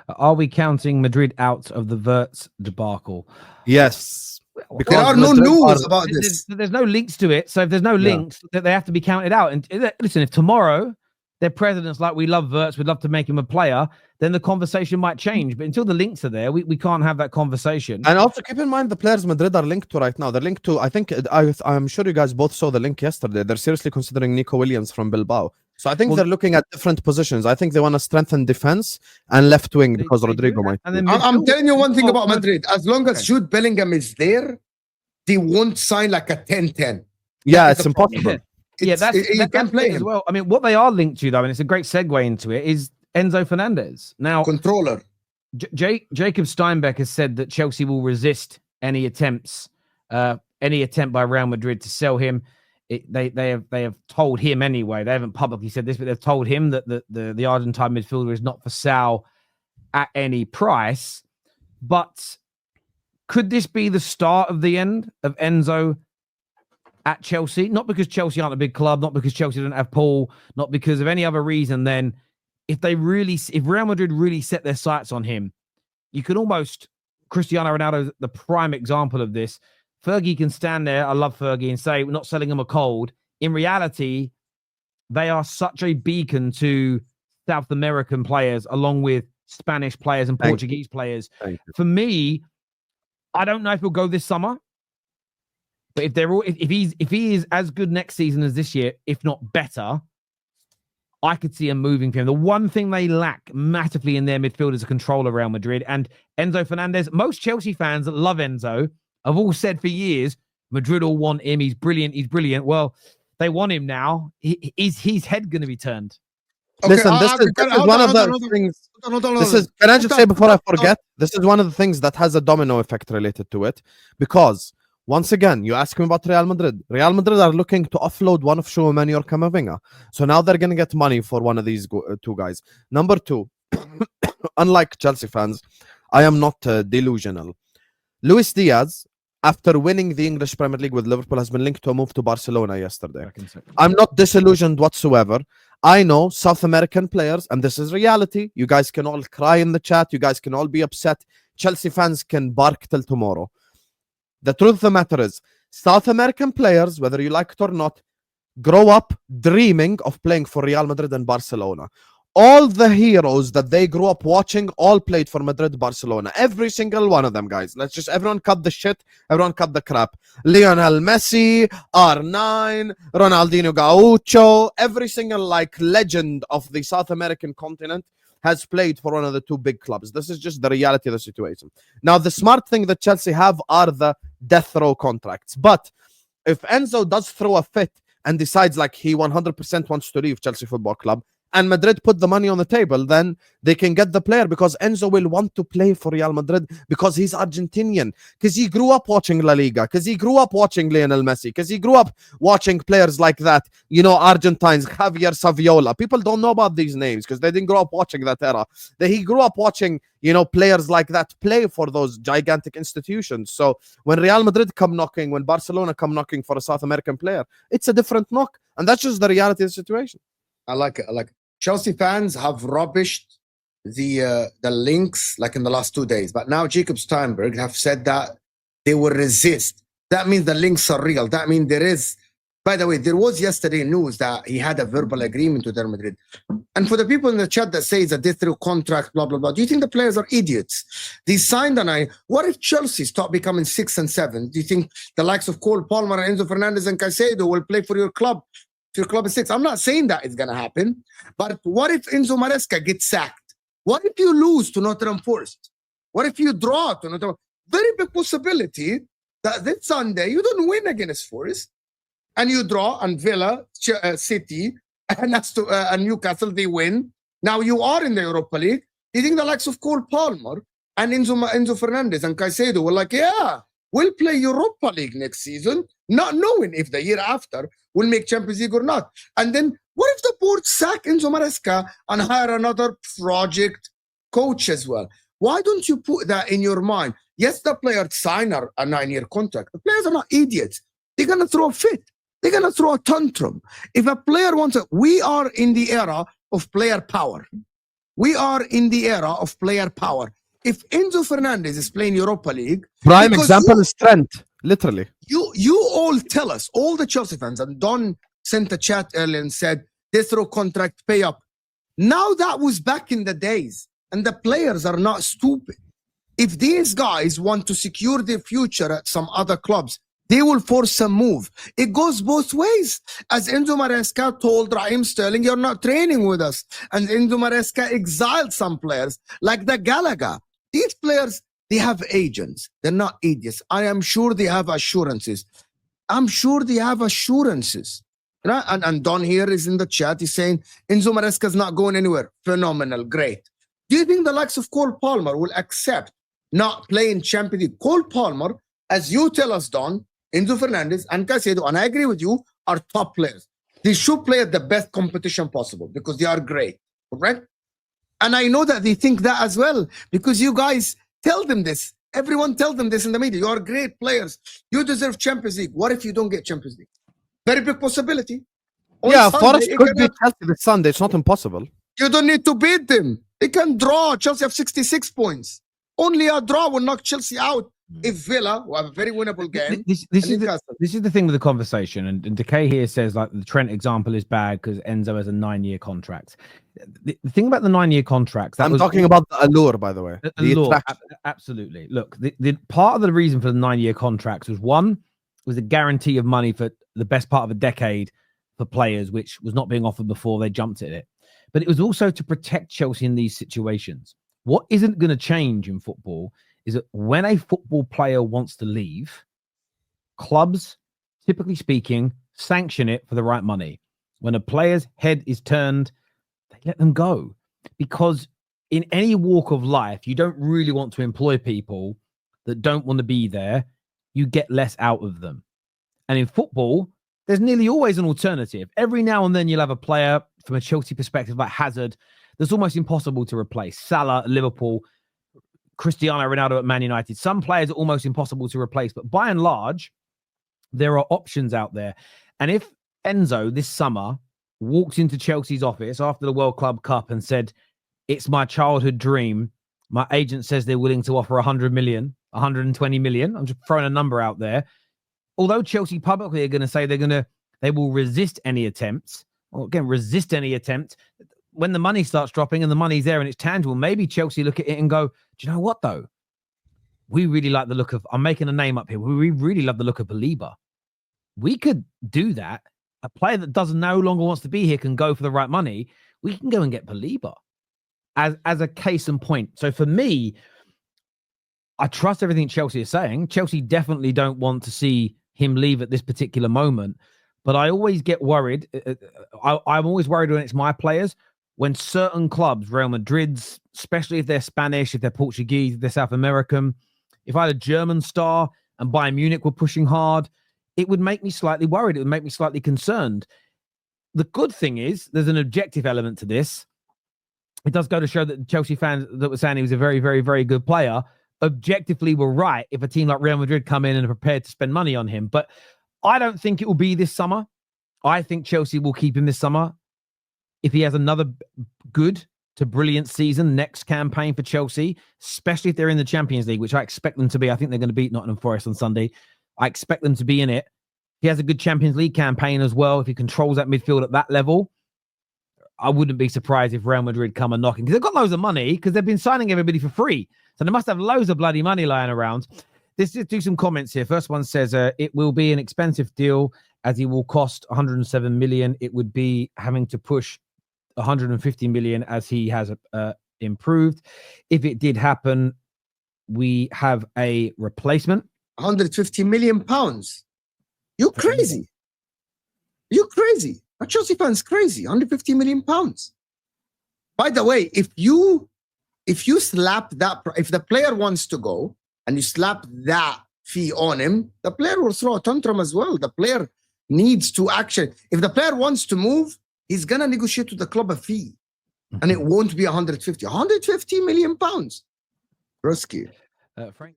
Are we counting Madrid out of the Wirtz debacle? Yes. There are no news about this. There's no links to it. So if there's no links, that they have to be counted out. And listen, if tomorrow their president's like, we love Wirtz, we'd love to make him a player, then the conversation might change. But until the links are there, we can't have that conversation. And also keep in mind the players Madrid are linked to right now. They're linked to, I think, I'm sure you guys both saw the link yesterday. They're seriously considering Nico Williams from Bilbao. So I think they're looking at different positions. I think they want to strengthen defense and left wing because Rodrigo might. I'm telling you one thing about Madrid. As long as Jude Bellingham is there, they won't sign like a 10-10. Yeah, it's impossible. Yeah, you can play as well. I mean, what they are linked to, though, and it's a great segue into it, is Enzo Fernandez. Now, controller. Jacob Steinbeck has said that Chelsea will resist any attempt by Real Madrid to sell him. They have told him anyway. They haven't publicly said this, but they've told him that the Argentine midfielder is not for sale at any price. But could this be the start of the end of Enzo at Chelsea? Not because Chelsea aren't a big club, not because Chelsea don't have Paul, not because of any other reason. Then if Real Madrid really set their sights on him, you could almost, Cristiano Ronaldo, the prime example of this. Fergie can stand there, I love Fergie, and say, we're not selling him a cold. In reality, they are such a beacon to South American players, along with Spanish players and Portuguese players. For me, I don't know if he'll go this summer, but if he is as good next season as this year, if not better, I could see him moving for him. The one thing they lack massively in their midfield is a control around Madrid. And Enzo Fernandez, most Chelsea fans that love Enzo have all said for years, Madrid all want him. He's brilliant. He's brilliant. Well, they want him now. Is his head going to be turned? Okay, listen, this is one of the things. Can I just say before I forget? This is one of the things that has a domino effect related to it. Because, once again, you ask me about Real Madrid. Real Madrid are looking to offload one of Tchouameni or Camavinga. So now they're going to get money for one of these two guys. Number two, unlike Chelsea fans, I am not delusional. Luis Diaz, after winning the English Premier League with Liverpool, has been linked to a move to Barcelona yesterday. I'm not disillusioned whatsoever. I know South American players, and this is reality. You guys can all cry in the chat. You guys can all be upset. Chelsea fans can bark till tomorrow. The truth of the matter is, South American players, whether you like it or not, grow up dreaming of playing for Real Madrid and Barcelona. All the heroes that they grew up watching all played for Madrid, Barcelona. Every single one of them, guys. Let's just, everyone cut the shit. Everyone cut the crap. Lionel Messi, R9, Ronaldinho Gaucho, every single legend of the South American continent has played for one of the two big clubs. This is just the reality of the situation. Now, the smart thing that Chelsea have are the death row contracts. But if Enzo does throw a fit and decides he 100% wants to leave Chelsea Football Club, and Madrid put the money on the table, then they can get the player, because Enzo will want to play for Real Madrid because he's Argentinian, because he grew up watching La Liga, because he grew up watching Lionel Messi, because he grew up watching players like that, Argentines, Javier Saviola. People don't know about these names because they didn't grow up watching that era. He grew up watching, players like that play for those gigantic institutions. So when Real Madrid come knocking, when Barcelona come knocking for a South American player, it's a different knock. And that's just the reality of the situation. I like it. Chelsea fans have rubbished the links in the last 2 days, but now Jacob Steinberg have said that they will resist. That means the links are real. That means there is. By the way, there was yesterday news that he had a verbal agreement with Real Madrid. And for the people in the chat that say it's a death row contract, blah blah blah, do you think the players are idiots? They signed what if Chelsea start becoming 6 and 7? Do you think the likes of Cole Palmer, Enzo Fernandez, and Caicedo will play for your club? If your club is 6, I'm not saying that it's gonna happen, but what if Enzo Maresca gets sacked? What if you lose to Nottingham Forest? What if you draw to Nottingham? Very big possibility that this Sunday you don't win against Forest, and you draw, and Villa, City, and Newcastle, they win. Now you are in the Europa League. You think the likes of Cole Palmer and Enzo Fernandez and Caicedo were yeah, we'll play Europa League next season, not knowing if the year after we'll make Champions League or not. And then what if the board sack Enzo Maresca and hire another project coach as well? Why don't you put that in your mind? Yes, the players sign a 9-year contract. The players are not idiots. They're going to throw a fit. They're going to throw a tantrum. If a player wants we are in the era of player power. We are in the era of player power. If Enzo Fernandez is playing Europa League, prime example is Trent, literally. You all tell us, all the Chelsea fans, and Don sent a chat earlier and said, they throw contract, pay up. Now that was back in the days, and the players are not stupid. If these guys want to secure their future at some other clubs, they will force a move. It goes both ways. As Enzo Maresca told Raheem Sterling, you're not training with us. And Enzo Maresca exiled some players, like the Gallagher. These players, they have agents. They're not idiots. I am sure they have assurances. I'm sure they have assurances. Right? And Don here is in the chat. He's saying, Enzo Maresca is not going anywhere. Phenomenal, great. Do you think the likes of Cole Palmer will accept not playing Champions League? Cole Palmer, as you tell us, Don, Enzo Fernandez and Caicedo, and I agree with you, are top players. They should play at the best competition possible because they are great, correct? And I know that they think that as well because you guys tell them this. Everyone tell them this in the media. You are great players. You deserve Champions League. What if you don't get Champions League? Very big possibility. Yeah, Forest could beat Chelsea this Sunday. It's not impossible. You don't need to beat them. They can draw. Chelsea have 66 points. Only a draw will knock Chelsea out. If Villa, who have a very winnable game, this is the thing with the conversation, and Decay here says like the Trent example is bad because Enzo has a 9-year contract. The thing about the 9-year contracts, I'm talking about the allure, by the way. The allure, absolutely. Look, the part of the reason for the 9-year contracts was a guarantee of money for the best part of a decade for players, which was not being offered before they jumped at it. But it was also to protect Chelsea in these situations. What isn't going to change in football is that when a football player wants to leave, clubs, typically speaking, sanction it for the right money. When a player's head is turned, they let them go. Because in any walk of life, you don't really want to employ people that don't want to be there. You get less out of them. And in football, there's nearly always an alternative. Every now and then you'll have a player from a Chelsea perspective like Hazard that's almost impossible to replace. Salah at Liverpool, Cristiano Ronaldo at Man United. Some players are almost impossible to replace, but by and large, there are options out there. And if Enzo this summer walked into Chelsea's office after the World Club Cup and said, it's my childhood dream, my agent says they're willing to offer 100 million, 120 million. I'm just throwing a number out there. Although Chelsea publicly are going to say they will resist any attempts, or again, resist any attempt. When the money starts dropping and the money's there and it's tangible, maybe Chelsea look at it and go, do you know what, though? We really like the look of, I'm making a name up here. We really love the look of Belieber. We could do that. A player that no longer wants to be here can go for the right money. We can go and get Belieber as a case in point. So for me, I trust everything Chelsea is saying. Chelsea definitely don't want to see him leave at this particular moment. But I always get worried. I'm always worried when it's my players. When certain clubs, Real Madrid's, especially if they're Spanish, if they're Portuguese, if they're South American, if I had a German star and Bayern Munich were pushing hard, it would make me slightly worried. It would make me slightly concerned. The good thing is there's an objective element to this. It does go to show that the Chelsea fans that were saying he was a very, very, very good player objectively were right if a team like Real Madrid come in and are prepared to spend money on him. But I don't think it will be this summer. I think Chelsea will keep him this summer. If he has another good to brilliant season next campaign for Chelsea, especially if they're in the Champions League, which I expect them to be. I think they're going to beat Nottingham Forest on Sunday. I expect them to be in it. He has a good Champions League campaign as well. If he controls that midfield at that level, I wouldn't be surprised if Real Madrid come and knocking, because they've got loads of money because they've been signing everybody for free. So they must have loads of bloody money lying around. Let's just do some comments here. First one says, it will be an expensive deal as he will cost 107 million. It would be having to push 150 million as he has improved. If it did happen, we have a replacement. 150 million pounds. You're crazy. You're crazy. A Chelsea fan's crazy. 150 million pounds. By the way, if you slap that, if the player wants to go and you slap that fee on him, the player will throw a tantrum as well. The player needs to actually, if the player wants to move, he's going to negotiate with the club a fee. And it won't be 150 million pounds. Rusky. Frank.